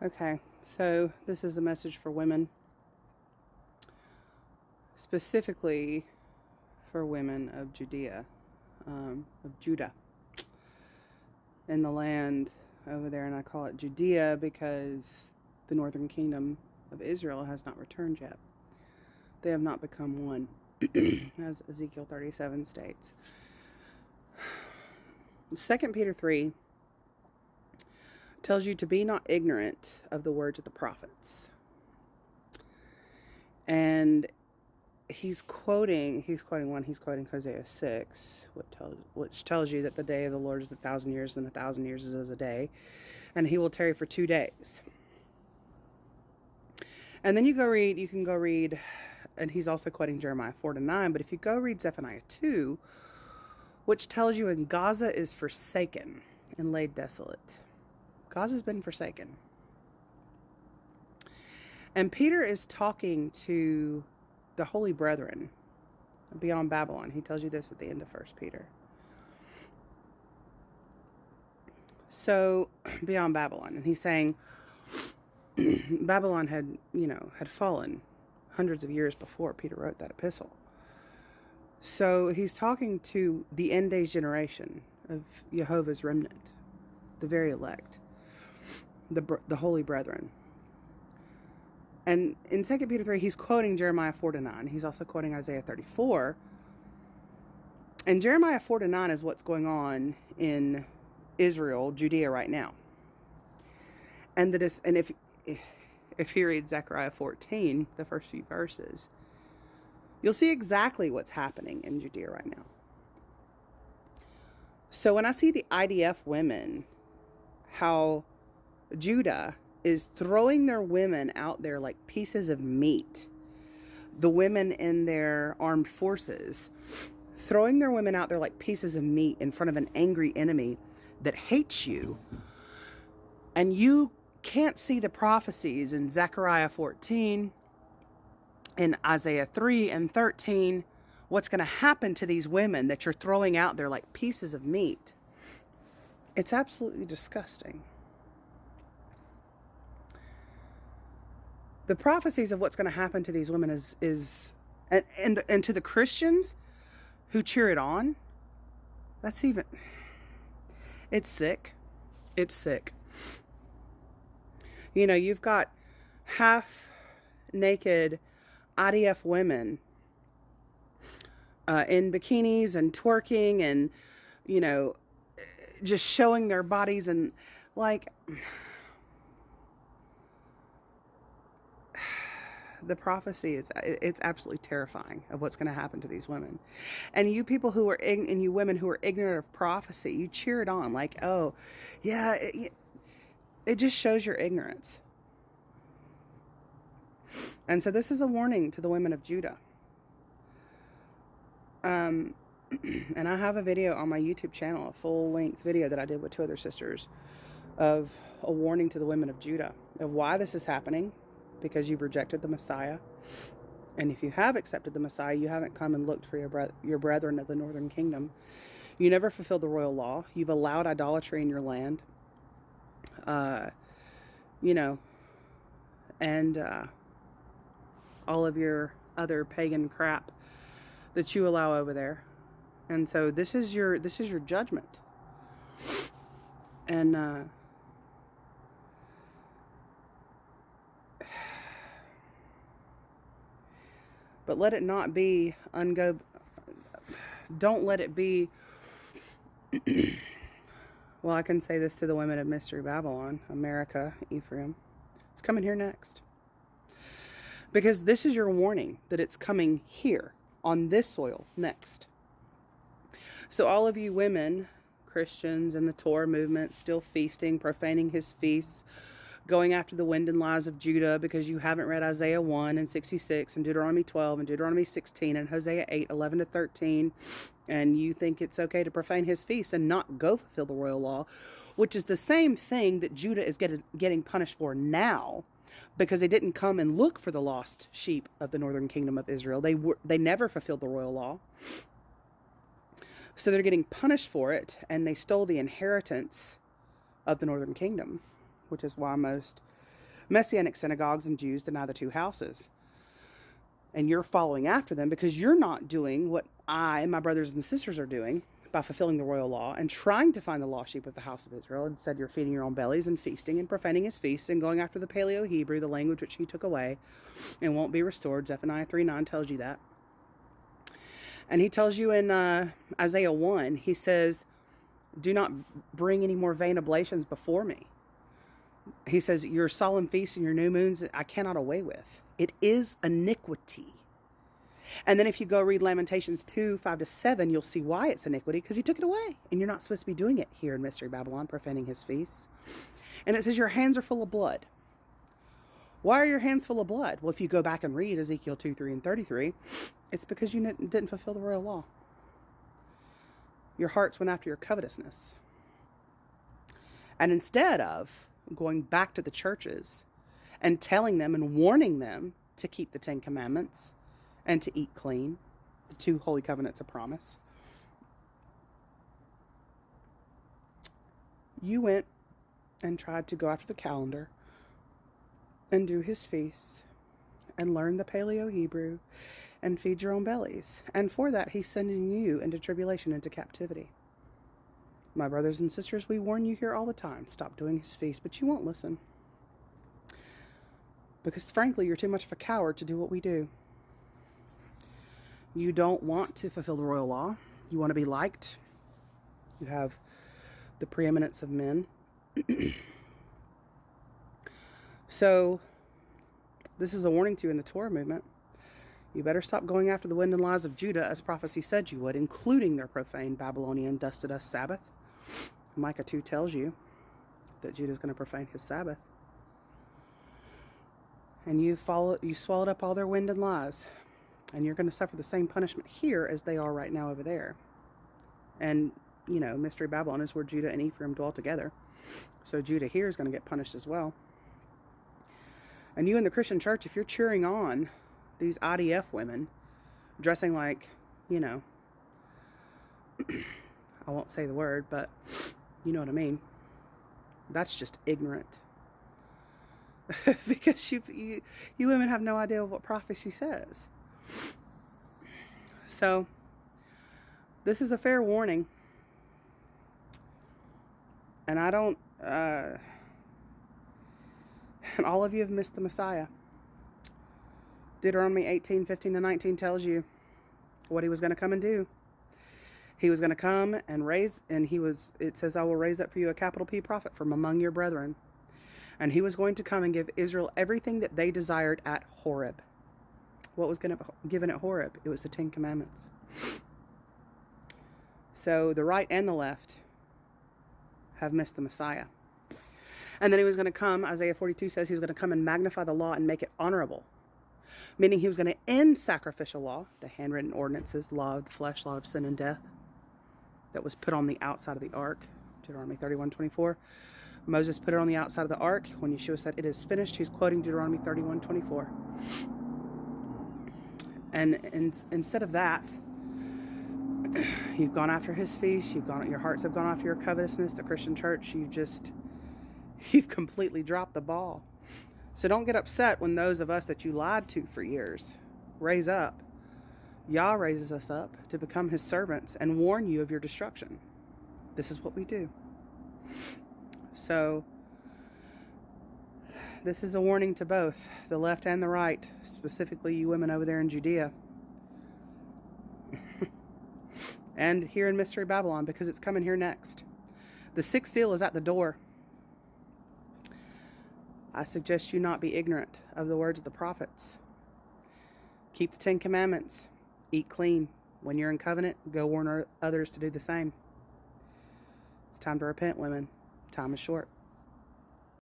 Okay, so this is a message for women, specifically for women of Judea, of Judah, in the land over there, and I call it Judea because the northern kingdom of Israel has not returned yet. They have not become one, as Ezekiel 37 states. 2 Peter 3 tells you to be not ignorant of the words of the prophets. And he's quoting Hosea 6, which tells you that the day of the Lord is 1,000 years, and 1,000 years is as a day, and he will tarry for 2 days. And then you can go read, and he's also quoting Jeremiah 4-9, but if you go read Zephaniah 2, which tells you, and Gaza is forsaken and laid desolate. Gaza's been forsaken. And Peter is talking to the holy brethren beyond Babylon. He tells you this at the end of 1 Peter. So, beyond Babylon. And he's saying Babylon had fallen hundreds of years before Peter wrote that epistle. So he's talking to the end days generation of Jehovah's remnant, the very elect, the holy brethren. And in 2 Peter 3, he's quoting Jeremiah 4-9. He's also quoting Isaiah 34. And Jeremiah 4-9 is what's going on in Israel, Judea right now. And if you read Zechariah 14, the first few verses, you'll see exactly what's happening in Judea right now. So when I see the IDF women, how Judah is throwing their women out there like pieces of meat, the women in their armed forces, throwing their women out there like pieces of meat in front of an angry enemy that hates you, and you can't see the prophecies in Zechariah 14, in Isaiah 3 and 13, what's going to happen to these women that you're throwing out there like pieces of meat. It's absolutely disgusting. The prophecies of what's going to happen to these women is and to the Christians who cheer it on, it's sick. It's sick. You've got half naked IDF women in bikinis and twerking and, just showing their bodies, and the prophecy it's absolutely terrifying of what's going to happen to these women. And you people who are and you women who are ignorant of prophecy, you cheer it on like, oh yeah, it just shows your ignorance. And so this is a warning to the women of Judah. And I have a video on my YouTube channel, a full-length video that I did with 2 other sisters, of a warning to the women of Judah of why this is happening, because you've rejected the Messiah. And if you have accepted the Messiah, you haven't come and looked for your brethren of the northern kingdom. You never fulfilled the royal law. You've allowed idolatry in your land. And all of your other pagan crap that you allow over there. And so this is your judgment. And but let it not be don't let it be well, I can say this to the women of Mystery Babylon, America, Ephraim. It's coming here next. Because this is your warning that it's coming here on this soil next. So all of you women, Christians in the Torah movement, still feasting, profaning his feasts, going after the wind and lies of Judah because you haven't read Isaiah 1 and 66 and Deuteronomy 12 and Deuteronomy 16 and Hosea 8, 11-13, and you think it's okay to profane his feasts and not go fulfill the royal law, which is the same thing that Judah is getting punished for now, because they didn't come and look for the lost sheep of the northern kingdom of Israel. They never fulfilled the royal law. So they're getting punished for it, and they stole the inheritance of the northern kingdom, which is why most Messianic synagogues and Jews deny the two houses. And you're following after them because you're not doing what I and my brothers and sisters are doing by fulfilling the royal law and trying to find the lost sheep of the house of Israel. Instead, you're feeding your own bellies and feasting and profaning his feasts and going after the Paleo-Hebrew, the language which he took away and won't be restored. Zephaniah 3:9 tells you that. And he tells you in Isaiah 1, he says, do not bring any more vain oblations before me. He says, your solemn feasts and your new moons, I cannot away with. It is iniquity. And then if you go read Lamentations 2:5-7, you'll see why it's iniquity, because he took it away. And you're not supposed to be doing it here in Mystery Babylon, profaning his feasts. And it says your hands are full of blood. Why are your hands full of blood? Well, if you go back and read Ezekiel 2:3-33, it's because you didn't fulfill the royal law. Your hearts went after your covetousness. And instead of going back to the churches and telling them and warning them to keep the 10 Commandments and to eat clean, the 2 holy covenants of promise, you went and tried to go after the calendar and do his feasts and learn the Paleo-Hebrew and feed your own bellies. And for that, he's sending you into tribulation, into captivity. My brothers and sisters, we warn you here all the time. Stop doing his feast, but you won't listen. Because frankly, you're too much of a coward to do what we do. You don't want to fulfill the royal law. You want to be liked. You have the preeminence of men. So, this is a warning to you in the Torah movement. You better stop going after the wind and lies of Judah, as prophecy said you would, including their profane Babylonian dust-to-dust Sabbath. Micah 2 tells you that Judah is going to profane his Sabbath. And you swallowed up all their wind and lies. And you're going to suffer the same punishment here as they are right now over there. And, you know, Mystery Babylon is where Judah and Ephraim dwell together. So Judah here is going to get punished as well. And you in the Christian church, if you're cheering on these IDF women dressing like, you know, I won't say the word, but you know what I mean. That's just ignorant. Because you women have no idea what prophecy says. So, this is a fair warning. And I don't, and all of you have missed the Messiah. Deuteronomy 18:15-19 tells you what he was going to come and do. He was going to come and it says, I will raise up for you a capital P prophet from among your brethren. And he was going to come and give Israel everything that they desired at Horeb. What was going to be given at Horeb? It was the 10 Commandments. So the right and the left have missed the Messiah. And then he was going to come, Isaiah 42 says he was going to come and magnify the law and make it honorable. Meaning he was going to end sacrificial law, the handwritten ordinances, the law of the flesh, law of sin and death, that was put on the outside of the ark, Deuteronomy 31:24. Moses put it on the outside of the ark. When Yeshua said, it is finished, he's quoting Deuteronomy 31:24. And instead of that, you've gone after his feast, your hearts have gone after your covetousness, the Christian church, you've completely dropped the ball. So don't get upset when those of us that you lied to for years raise up. Yah raises us up to become his servants and warn you of your destruction. This is what we do. So, this is a warning to both, the left and the right, specifically you women over there in Judea. And here in Mystery Babylon, because it's coming here next. The 6th seal is at the door. I suggest you not be ignorant of the words of the prophets. Keep the 10 Commandments. Eat clean. When you're in covenant, go warn others to do the same. It's time to repent, women. Time is short.